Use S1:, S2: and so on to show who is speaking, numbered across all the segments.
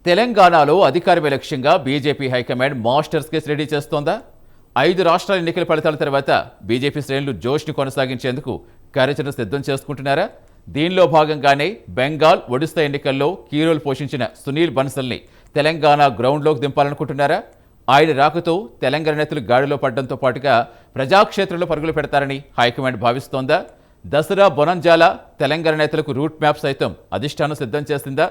S1: తెలంగాణలో అధికారమే లక్ష్యంగా BJP high command master sketch ready చేస్తోందా? 5 రాష్ట్రాల ఎన్నికల ఫలితాల తర్వాత బీజేపీ శ్రేణులు జోష్ని కొనసాగించేందుకు కార్యాచరణ సిద్ధం చేసుకుంటున్నారా? దీనిలో భాగంగానే బెంగాల్, ఒడిశా ఎన్నికల్లో కీ రోల్ పోషించిన సునీల్ బన్సల్ని తెలంగాణ గ్రౌండ్లోకి దింపాలనుకుంటున్నారా? ఆయన రాకతో తెలంగాణ నేతలు గాడిలో పడడంతో పాటుగా ప్రజాక్షేత్రంలో పరుగులు పెడతారని హైకమాండ్ భావిస్తోందా? దసరా బొనంజాల తెలంగాణ నేతలకు రూట్ మ్యాప్ సైతం అధిష్టానం సిద్ధం చేసిందా?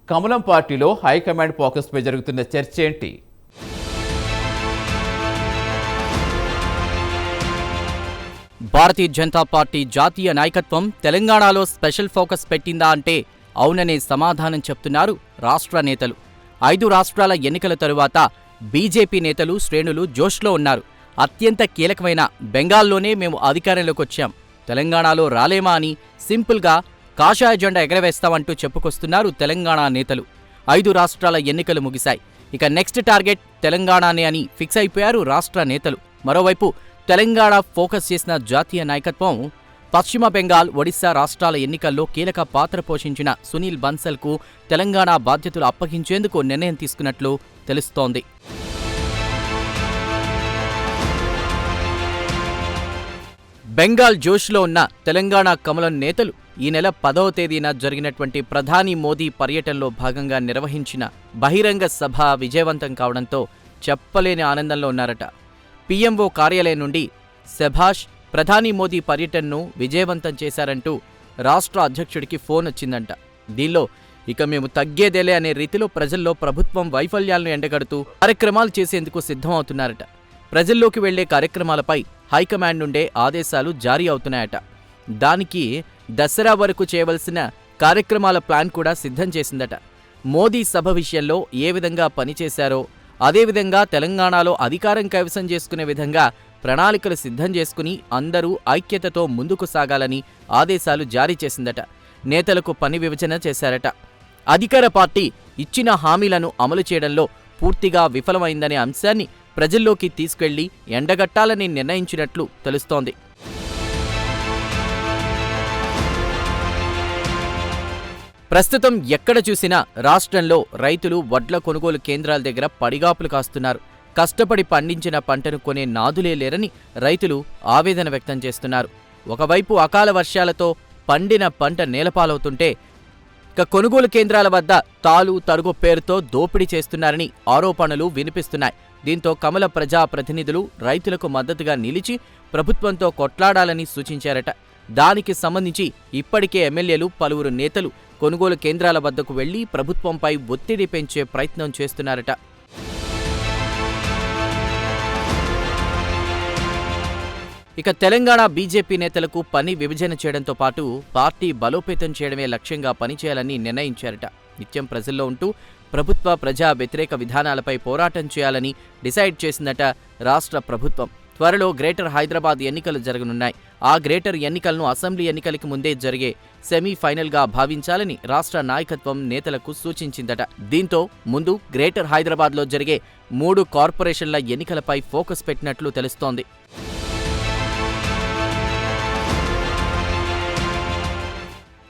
S1: కమలం పార్టీలో హైకమాండ్ ఫోకస్పై జరుగుతున్న చర్చ ఏంటి?
S2: భారతీయ జనతా పార్టీ జాతీయ నాయకత్వం తెలంగాణలో స్పెషల్ ఫోకస్ పెట్టిందా అంటే అవుననే సమాధానం చెప్తున్నారు రాష్ట్ర నేతలు. 5 రాష్ట్రాల ఎన్నికల తరువాత బీజేపీ నేతలు శ్రేణులు జోష్లో ఉన్నారు. అత్యంత కీలకమైన బెంగాల్లోనే మేము అధికారంలోకి వచ్చాం, తెలంగాణలో రాలేమా అని సింపుల్గా కాషాయ జెండా ఎగరవేస్తామంటూ చెప్పుకొస్తున్నారు తెలంగాణ నేతలు. 5 రాష్ట్రాల ఎన్నికలు ముగిశాయి. ఇక నెక్స్ట్ టార్గెట్ తెలంగాణనే అని ఫిక్స్ అయిపోయారు రాష్ట్ర నేతలు. మరోవైపు తెలంగాణ ఫోకస్ చేసిన జాతీయ నాయకత్వం పశ్చిమ బెంగాల్, ఒడిశా రాష్ట్రాల ఎన్నికల్లో కీలక పాత్ర పోషించిన సునీల్ బన్సల్కు తెలంగాణ బాధ్యతలు అప్పగించేందుకు నిర్ణయం తీసుకున్నట్లు తెలుస్తోంది. బెంగాల్ జోష్లో ఉన్న తెలంగాణ కమలం నేతలు ఈ నెల 10వ తేదీన జరిగినటువంటి ప్రధాని మోదీ పర్యటనలో భాగంగా నిర్వహించిన బహిరంగ సభ విజయవంతం కావడంతో చెప్పలేని ఆనందంలో ఉన్నారట. పీఎంఓ కార్యాలయం నుండి శభాష్, ప్రధాని మోదీ పర్యటనను విజయవంతం చేశారంటూ రాష్ట్ర అధ్యక్షుడికి ఫోన్ వచ్చిందంట. దీనిలో ఇక మేము తగ్గేదేలే అనే రీతిలో ప్రజల్లో ప్రభుత్వం వైఫల్యాలను ఎండగడుతూ కార్యక్రమాలు చేసేందుకు సిద్ధమవుతున్నారట. ప్రజల్లోకి వెళ్లే కార్యక్రమాలపై హైకమాండ్ నుండే ఆదేశాలు జారీ అవుతున్నాయట. దానికి దసరా వరకు చేయవలసిన కార్యక్రమాల ప్లాన్ కూడా సిద్ధం చేసిందట. మోదీ సభ విషయంలో ఏ విధంగా పనిచేశారో అదేవిధంగా తెలంగాణలో అధికారం కైవసం చేసుకునే విధంగా ప్రణాళికలు సిద్ధం చేసుకుని అందరూ ఐక్యతతో ముందుకు సాగాలని ఆదేశాలు జారీ చేసిందట. నేతలకు పని విభజన చేశారట. అధికార పార్టీ ఇచ్చిన హామీలను అమలు చేయడంలో పూర్తిగా విఫలమైందనే అంశాన్ని ప్రజల్లోకి తీసుకెళ్లి ఎండగట్టాలని నిర్ణయించినట్లు తెలుస్తోంది. ప్రస్తుతం ఎక్కడ చూసినా రాష్ట్రంలో రైతులు వడ్ల కొనుగోలు కేంద్రాల దగ్గర పడిగాపులు కాస్తున్నారు. కష్టపడి పండించిన పంటను కొనే నాదులే లేరని రైతులు ఆవేదన వ్యక్తం చేస్తున్నారు. ఒకవైపు అకాల వర్షాలతో పండిన పంట నేలపాలవుతుంటే ఇక కొనుగోలు కేంద్రాల వద్ద తాలు, తరుగు పేరుతో దోపిడీ చేస్తున్నారని ఆరోపణలు వినిపిస్తున్నాయి. దీంతో కమల ప్రజా ప్రతినిధులు రైతులకు మద్దతుగా నిలిచి ప్రభుత్వంతో కొట్లాడాలని సూచించారట. దానికి సంబంధించి ఇప్పటికే ఎమ్మెల్యేలు, పలువురు నేతలు కొనుగోలు కేంద్రాల వద్దకు వెళ్లి ప్రభుత్వంపై ఒత్తిడి పెంచే ప్రయత్నం చేస్తున్నారట. ఇక తెలంగాణ బీజేపీ నేతలకు పని విభజన చేయడంతో పాటు పార్టీ బలోపేతం చేయడమే లక్ష్యంగా పనిచేయాలని నిర్ణయించారట. నిత్యం ప్రజల్లో ఉంటూ ప్రభుత్వ ప్రజా వ్యతిరేక విధానాలపై పోరాటం చేయాలని డిసైడ్ చేసిందట రాష్ట్ర ప్రభుత్వం. త్వరలో గ్రేటర్ హైదరాబాద్ ఎన్నికలు జరగనున్నాయి. ఆ గ్రేటర్ ఎన్నికలను అసెంబ్లీ ఎన్నికలకి ముందే జరిగే సెమీఫైనల్గా భావించాలని రాష్ట్ర నాయకత్వం నేతలకు సూచించిందట. దీంతో ముందు గ్రేటర్ హైదరాబాద్లో జరిగే 3 కార్పొరేషన్ల ఎన్నికలపై ఫోకస్ పెట్టినట్లు తెలుస్తోంది.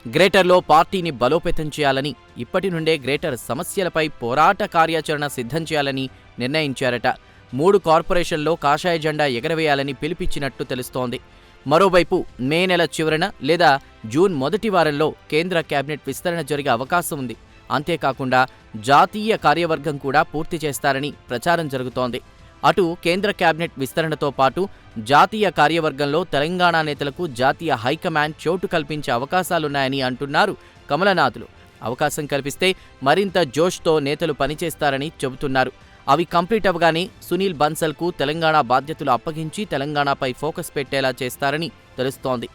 S2: గ్రేటర్లో పార్టీని బలోపేతం చేయాలని, ఇప్పటి నుండే గ్రేటర్ సమస్యలపై పోరాట కార్యాచరణ సిద్ధం చేయాలని నిర్ణయించారట. 3 కార్పొరేషన్లో కాషాయ జెండా ఎగరవేయాలని పిలుపిచ్చినట్టు తెలుస్తోంది. మరోవైపు మే నెల చివరన లేదా జూన్ మొదటి వారంలో కేంద్ర కేబినెట్ విస్తరణ జరిగే అవకాశం ఉంది. అంతేకాకుండా జాతీయ కార్యవర్గం కూడా పూర్తి చేస్తారని ప్రచారం జరుగుతోంది. అటు కేంద్ర కేబినెట్ విస్తరణతో పాటు జాతీయ కార్యవర్గంలో తెలంగాణ నేతలకు జాతీయ హైకమాండ్ చోటు కల్పించే అవకాశాలున్నాయని అంటున్నారు కమలనాథులు. అవకాశం కల్పిస్తే మరింత జోష్తో నేతలు పనిచేస్తారని చెబుతున్నారు. అవి కంప్లీట్ అవగానే సునీల్ బన్సల్కు తెలంగాణ బాధ్యతలు అప్పగించి తెలంగాణపై ఫోకస్ పెట్టేలా చేస్తారని తెలుస్తోంది.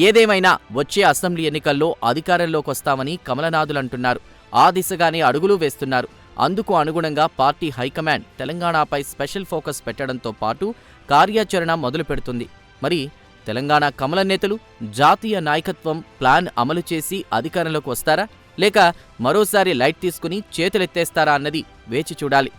S2: ఏదేమైనా వచ్చే అసెంబ్లీ ఎన్నికల్లో అధికారంలోకి వస్తామని కమలనాథులంటున్నారు. ఆ దిశగానే అడుగులు వేస్తున్నారు. అందుకు అనుగుణంగా పార్టీ హైకమాండ్ తెలంగాణపై స్పెషల్ ఫోకస్ పెట్టడంతో పాటు కార్యాచరణ మొదలు పెడుతుంది. మరి తెలంగాణ కమల నేతలు, జాతీయ నాయకత్వం ప్లాన్ అమలు చేసి అధికారంలోకి వస్తారా, లేక మరోసారి లైట్ తీసుకుని చేతులెత్తేస్తారా అన్నది వేచి చూడాలి.